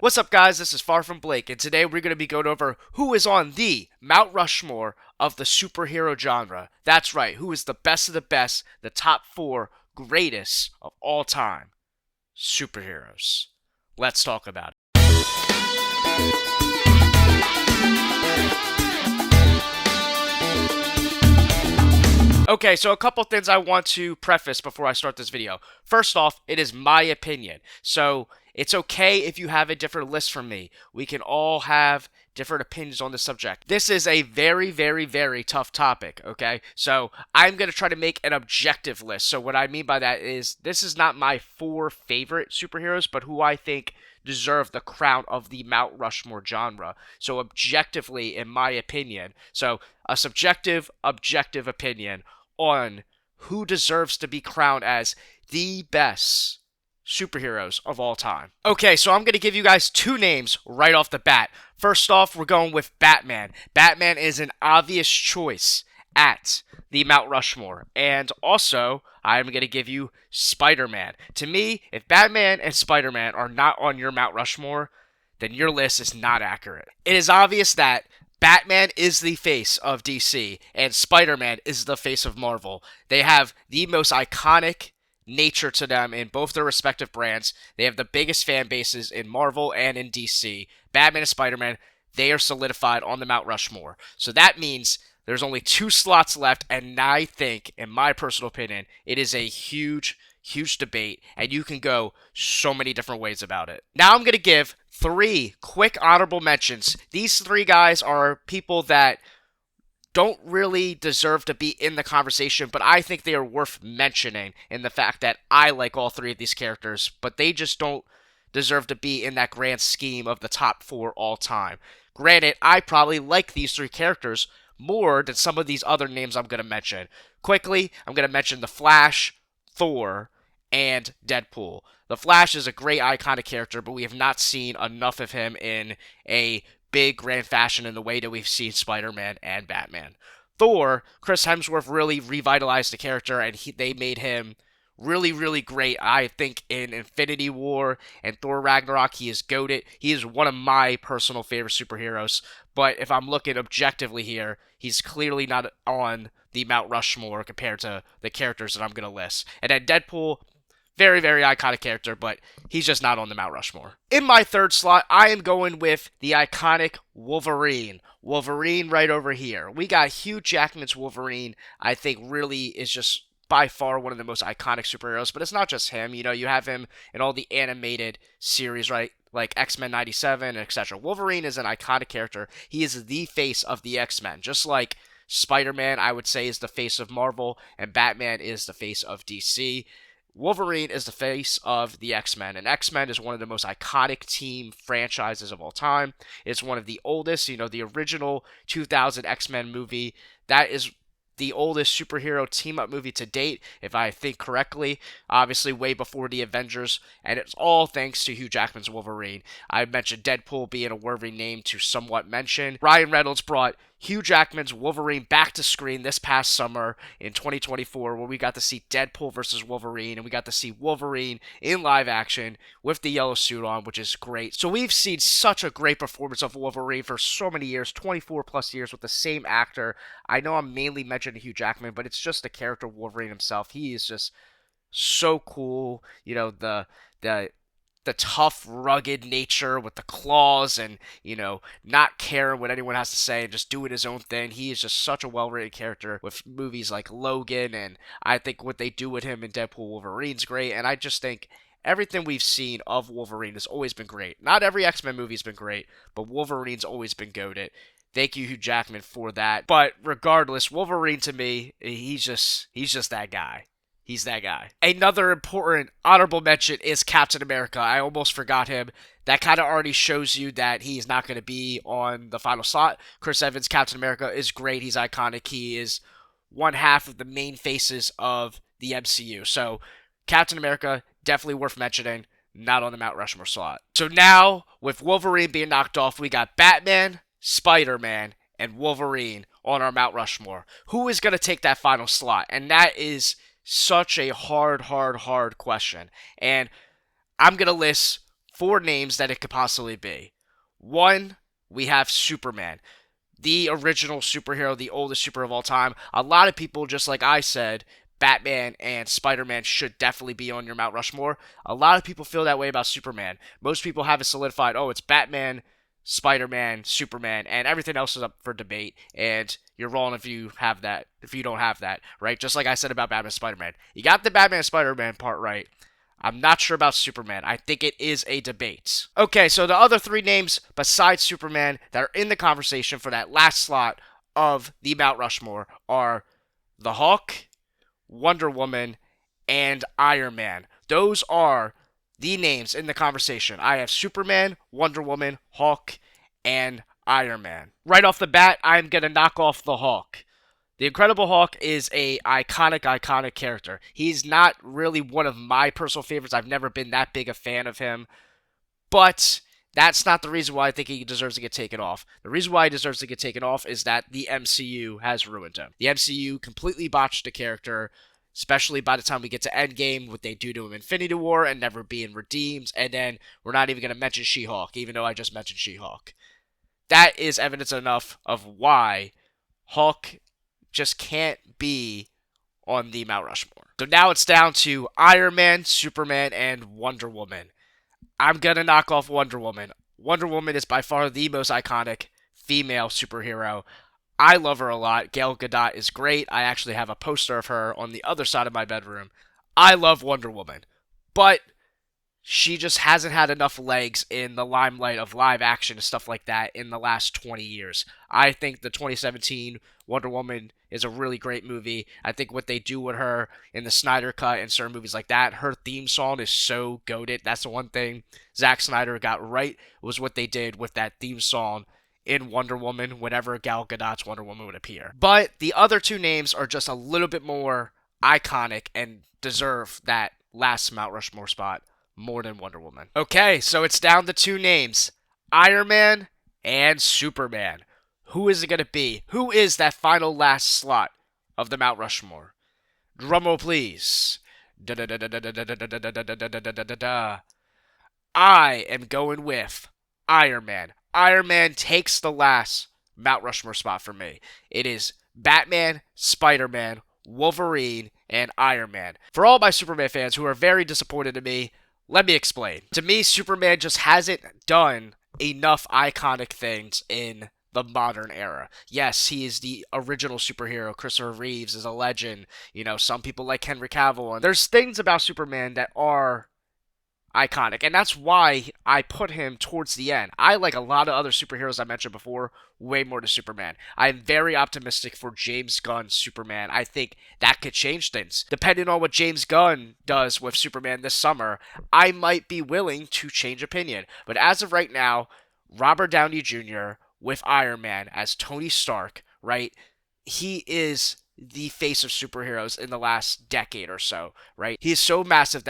What's up, guys? This is Far From Blake, and today we're going to be going over who is on the Mount Rushmore of the superhero genre. That's right, who is the best of the best, the top 4 greatest of all time superheroes. Let's talk about it. Okay, so a couple things I want to preface before I start this video. First off, it is my opinion, so it's okay if you have a different list from me. We can all have different opinions on the subject. This is a very, very, very tough topic, okay? So I'm going to try to make an objective list. So what I mean by that is this is not my 4 favorite superheroes, but who I think deserve the crown of the Mount Rushmore genre. So objectively, in my opinion, so a subjective, objective opinion on who deserves to be crowned as the best superheroes of all time. Okay, so I'm going to give you guys 2 names right off the bat. First off, we're going with Batman. Batman is an obvious choice at the Mount Rushmore. And also, I'm going to give you Spider-Man. To me, if Batman and Spider-Man are not on your Mount Rushmore, then your list is not accurate. It is obvious that Batman is the face of DC, and Spider-Man is the face of Marvel. They have the most iconic nature to them in both their respective brands. They have the biggest fan bases in Marvel and in DC. Batman and Spider-Man, they are solidified on the Mount Rushmore. So that means there's only 2 slots left, and I think, in my personal opinion, it is a huge debate, and you can go so many different ways about it. Now I'm going to give 3 quick honorable mentions. These 3 guys are people that don't really deserve to be in the conversation, but I think they are worth mentioning in the fact that I like all 3 of these characters, but they just don't deserve to be in that grand scheme of the top 4 all time. Granted, I probably like these 3 characters more than some of these other names I'm going to mention. Quickly, I'm going to mention The Flash, Thor, and Deadpool. The Flash is a great iconic character, but we have not seen enough of him in a big grand fashion in the way that we've seen Spider-Man and Batman. Thor, Chris Hemsworth really revitalized the character, and they made him really, really great. I think in Infinity War and Thor Ragnarok, he is goated. He is one of my personal favorite superheroes, but if I'm looking objectively here, he's clearly not on the Mount Rushmore compared to the characters that I'm going to list. And then Deadpool, very, very iconic character, but he's just not on the Mount Rushmore. In my 3rd slot, I am going with the iconic Wolverine. Wolverine right over here. We got Hugh Jackman's Wolverine, I think really is just by far one of the most iconic superheroes, but it's not just him. You know, you have him in all the animated series, right? Like X-Men 97, etc. Wolverine is an iconic character. He is the face of the X-Men, just like Spider-Man, I would say, is the face of Marvel, and Batman is the face of DC. Wolverine is the face of the X-Men, and X-Men is one of the most iconic team franchises of all time. It's one of the oldest, the original 2000 X-Men movie. That is the oldest superhero team-up movie to date, if I think correctly. Obviously, way before the Avengers, and it's all thanks to Hugh Jackman's Wolverine. I mentioned Deadpool being a worthy name to somewhat mention. Ryan Reynolds brought Hugh Jackman's Wolverine back to screen this past summer in 2024, where we got to see Deadpool versus Wolverine, and we got to see Wolverine in live action with the yellow suit on, which is great. So we've seen such a great performance of Wolverine for so many years, 24 plus years with the same actor. I know I'm mainly mentioning Hugh Jackman, but it's just the character of Wolverine himself. He is just so cool. The tough, rugged nature with the claws and, not caring what anyone has to say and just doing his own thing. He is just such a well-written character with movies like Logan, and I think what they do with him in Deadpool Wolverine's great, and I just think everything we've seen of Wolverine has always been great. Not every X-Men movie's been great, but Wolverine's always been goated. Thank you, Hugh Jackman, for that. But regardless, Wolverine to me, he's just that guy. He's that guy. Another important honorable mention is Captain America. I almost forgot him. That kind of already shows you that he's not going to be on the final slot. Chris Evans' Captain America is great. He's iconic. He is one half of the main faces of the MCU. So Captain America, definitely worth mentioning. Not on the Mount Rushmore slot. So now, with Wolverine being knocked off, we got Batman, Spider-Man, and Wolverine on our Mount Rushmore. Who is going to take that final slot? And that is such a hard question. And I'm going to list four names that it could possibly be. One, we have Superman, the original superhero, the oldest superhero of all time. A lot of people, just like I said, Batman and Spider-Man should definitely be on your Mount Rushmore. A lot of people feel that way about Superman. Most people have it solidified. Oh, it's Batman, Spider-Man, Superman, and everything else is up for debate. And you're wrong if you have that. If you don't have that, right? Just like I said about Batman, Spider-Man. You got the Batman, Spider-Man part right. I'm not sure about Superman. I think it is a debate. Okay, so the other three names besides Superman that are in the conversation for that last slot of the Mount Rushmore are the Hulk, Wonder Woman, and Iron Man. Those are the names in the conversation. I have Superman, Wonder Woman, Hulk, and Iron Man. Right off the bat, I'm going to knock off the Hulk. The Incredible Hulk is a iconic character. He's not really one of my personal favorites. I've never been that big a fan of him. But that's not the reason why I think he deserves to get taken off. The reason why he deserves to get taken off is that the MCU has ruined him. The MCU completely botched the character, especially by the time we get to Endgame, what they do to him in Infinity War and never being redeemed. And then we're not even going to mention She-Hulk, even though I just mentioned She-Hulk. That is evidence enough of why Hulk just can't be on the Mount Rushmore. So now it's down to Iron Man, Superman, and Wonder Woman. I'm going to knock off Wonder Woman. Wonder Woman is by far the most iconic female superhero. I love her a lot. Gal Gadot is great. I actually have a poster of her on the other side of my bedroom. I love Wonder Woman. But she just hasn't had enough legs in the limelight of live action and stuff like that in the last 20 years. I think the 2017 Wonder Woman is a really great movie. I think what they do with her in the Snyder Cut and certain movies like that, her theme song is so goated. That's the one thing Zack Snyder got right, was what they did with that theme song in Wonder Woman whenever Gal Gadot's Wonder Woman would appear. But the other two names are just a little bit more iconic and deserve that last Mount Rushmore spot more than Wonder Woman. Okay, so it's down to two names, Iron Man and Superman. Who is it going to be? Who is that final last slot of the Mount Rushmore? Drumroll, please. I am going with Iron Man. Iron Man takes the last Mount Rushmore spot for me. It is Batman, Spider-Man, Wolverine, and Iron Man. For all my Superman fans who are very disappointed in me, let me explain. To me, Superman just hasn't done enough iconic things in the modern era. Yes, he is the original superhero. Christopher Reeves is a legend. You know, some people like Henry Cavill. And there's things about Superman that are iconic, and that's why I put him towards the end. I like a lot of other superheroes I mentioned before way more than Superman. I'm very optimistic for James Gunn's Superman. I think that could change things. Depending on what James Gunn does with Superman this summer, I might be willing to change opinion. But as of right now, Robert Downey Jr. with Iron Man as Tony Stark, right? He is the face of superheroes in the last decade or so, right? He is so massive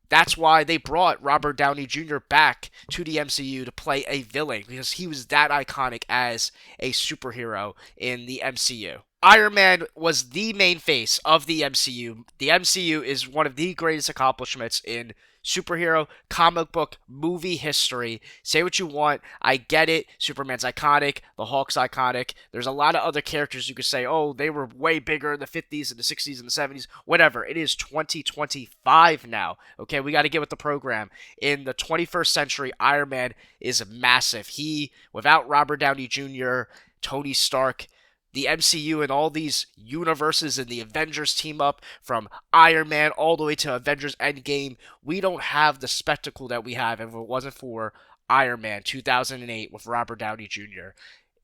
that's why they brought Robert Downey Jr. back to the MCU to play a villain, because he was that iconic as a superhero in the MCU. Iron Man was the main face of the MCU. The MCU is one of the greatest accomplishments in superhero comic book movie history. Say what you want, I get it. Superman's iconic, the Hulk's iconic. There's a lot of other characters you could say, oh, they were way bigger in the 50s and the 60s and the 70s, whatever. It is 2025 now. Okay, we got to get with the program. In the 21st century, Iron Man is massive. He, without Robert Downey Jr., Tony Stark, the MCU and all these universes and the Avengers team up from Iron Man all the way to Avengers Endgame, we don't have the spectacle that we have if it wasn't for Iron Man 2008 with Robert Downey Jr.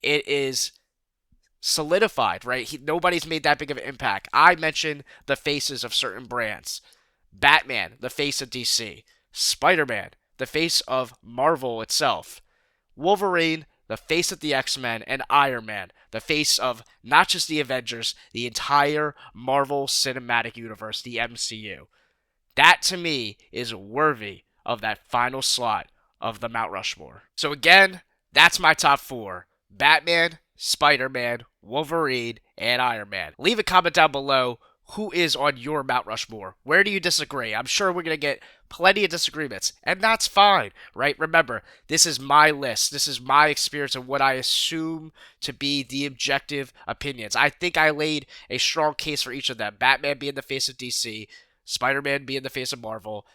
It is solidified, right? Nobody's made that big of an impact. I mentioned the faces of certain brands. Batman, the face of DC. Spider-Man, the face of Marvel itself. Wolverine, the face of the X-Men, and Iron Man, the face of not just the Avengers, the entire Marvel Cinematic Universe, the MCU. That, to me, is worthy of that final slot of the Mount Rushmore. So again, that's my top four. Batman, Spider-Man, Wolverine, and Iron Man. Leave a comment down below who is on your Mount Rushmore? Where do you disagree? I'm sure we're going to get plenty of disagreements, and that's fine, right? Remember, this is my list. This is my experience and what I assume to be the objective opinions. I think I laid a strong case for each of them. Batman being the face of DC, Spider-Man being the face of Marvel,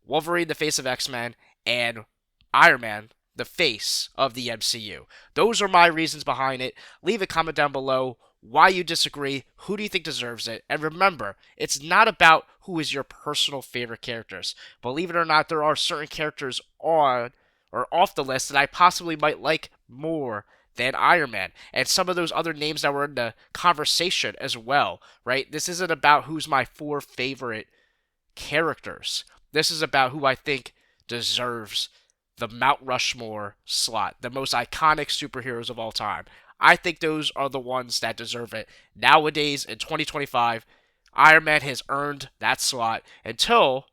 Wolverine the face of X-Men, and Iron Man the face of the MCU. Those are my reasons behind it. Leave a comment down below why you disagree, who do you think deserves it, and remember, it's not about who is your personal favorite characters. Believe it or not, there are certain characters on or off the list that I possibly might like more than Iron Man, and some of those other names that were in the conversation as well, right? This isn't about who's my 4 favorite characters. This is about who I think deserves the Mount Rushmore slot, the most iconic superheroes of all time. I think those are the ones that deserve it. Nowadays, in 2025, Iron Man has earned that slot until,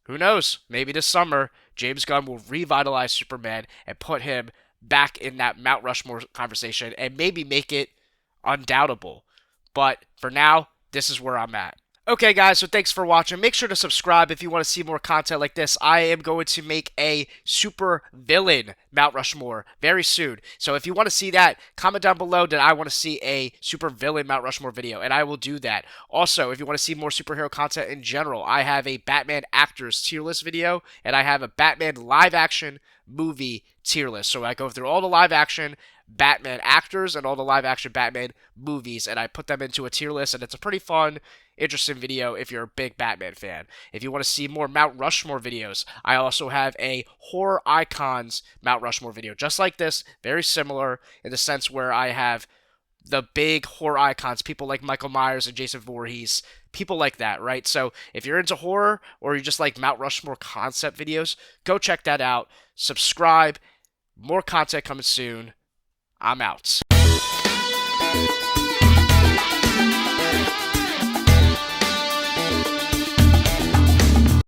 who knows, maybe this summer, James Gunn will revitalize Superman and put him back in that Mount Rushmore conversation and maybe make it undoubtable. But for now, this is where I'm at. Okay, guys, so thanks for watching. Make sure to subscribe if you want to see more content like this. I am going to make a super villain Mount Rushmore very soon. So if you want to see that, comment down below that I want to see a super villain Mount Rushmore video, and I will do that. Also, if you want to see more superhero content in general, I have a Batman actors tier list video, and I have a Batman live action movie tier list. So I go through all the live action Batman actors and all the live action Batman movies, and I put them into a tier list, and it's a pretty fun, interesting video if you're a big Batman fan. If you want to see more Mount Rushmore videos, I also have a horror icons Mount Rushmore video, just like this, very similar in the sense where I have the big horror icons, people like Michael Myers and Jason Voorhees, people like that, right? So if you're into horror or you just like Mount Rushmore concept videos, go check that out. Subscribe. More content coming soon. I'm out.